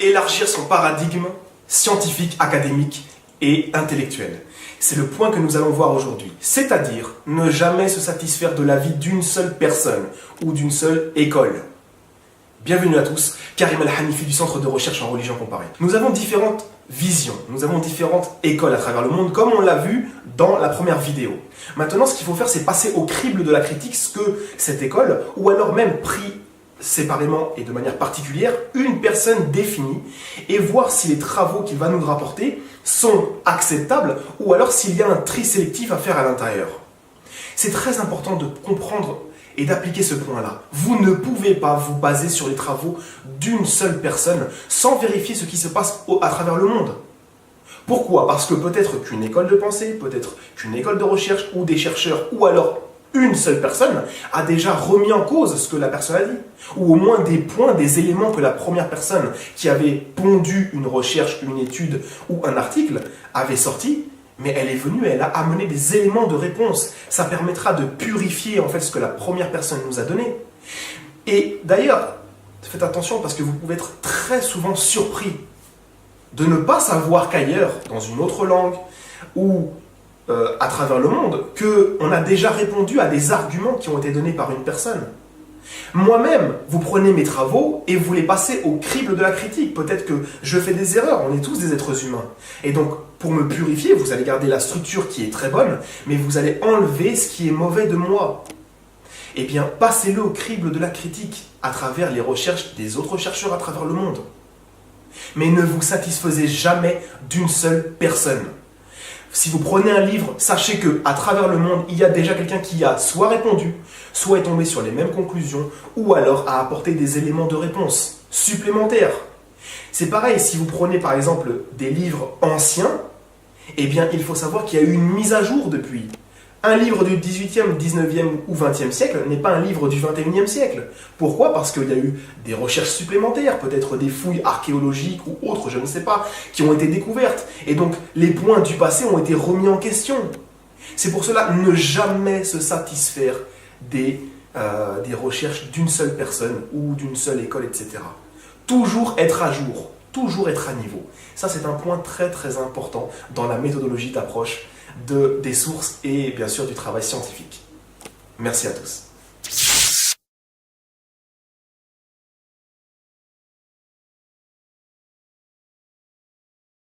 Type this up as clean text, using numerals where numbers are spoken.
élargir son paradigme scientifique, académique et intellectuel. C'est le point que nous allons voir aujourd'hui, c'est-à-dire ne jamais se satisfaire de l'avis d'une seule personne ou d'une seule école. Bienvenue à tous, Karim Al-Hanifi du Centre de recherche en religion comparée. Nous avons différentes visions, nous avons différentes écoles à travers le monde, comme on l'a vu dans la première vidéo. Maintenant, ce qu'il faut faire, c'est passer au crible de la critique ce que cette école, ou alors même pris séparément et de manière particulière, une personne définie, et voir si les travaux qu'il va nous rapporter sont acceptables, ou alors s'il y a un tri sélectif à faire à l'intérieur. C'est très important de comprendre et d'appliquer ce point-là. Vous ne pouvez pas vous baser sur les travaux d'une seule personne sans vérifier ce qui se passe à travers le monde. Pourquoi? Parce que peut-être qu'une école de pensée, peut-être qu'une école de recherche ou des chercheurs, ou alors une seule personne a déjà remis en cause ce que la personne a dit. Ou au moins des points, des éléments que la première personne qui avait pondu une recherche, une étude ou un article avait sorti. Mais elle est venue, elle a amené des éléments de réponse. Ça permettra de purifier en fait ce que la première personne nous a donné. Et d'ailleurs, faites attention parce que vous pouvez être très souvent surpris de ne pas savoir qu'ailleurs, dans une autre langue ou à travers le monde, qu'on a déjà répondu à des arguments qui ont été donnés par une personne. Moi-même, vous prenez mes travaux et vous les passez au crible de la critique. Peut-être que je fais des erreurs, on est tous des êtres humains. Et donc, pour me purifier, vous allez garder la structure qui est très bonne, mais vous allez enlever ce qui est mauvais de moi. Eh bien, passez-le au crible de la critique, à travers les recherches des autres chercheurs à travers le monde. Mais ne vous satisfaisez jamais d'une seule personne. Si vous prenez un livre, sachez qu'à travers le monde, il y a déjà quelqu'un qui a soit répondu, soit est tombé sur les mêmes conclusions, ou alors a apporté des éléments de réponse supplémentaires. C'est pareil, si vous prenez par exemple des livres anciens, eh bien il faut savoir qu'il y a eu une mise à jour depuis. Un livre du 18e, 19e ou 20e siècle n'est pas un livre du 21e siècle. Pourquoi? Parce qu'il y a eu des recherches supplémentaires, peut-être des fouilles archéologiques ou autres, je ne sais pas, qui ont été découvertes. Et donc, les points du passé ont été remis en question. C'est pour cela, ne jamais se satisfaire des recherches d'une seule personne ou d'une seule école, etc. Toujours être à jour, toujours être à niveau. Ça, c'est un point très très important dans la méthodologie d'approche des sources et bien sûr du travail scientifique. Merci à tous.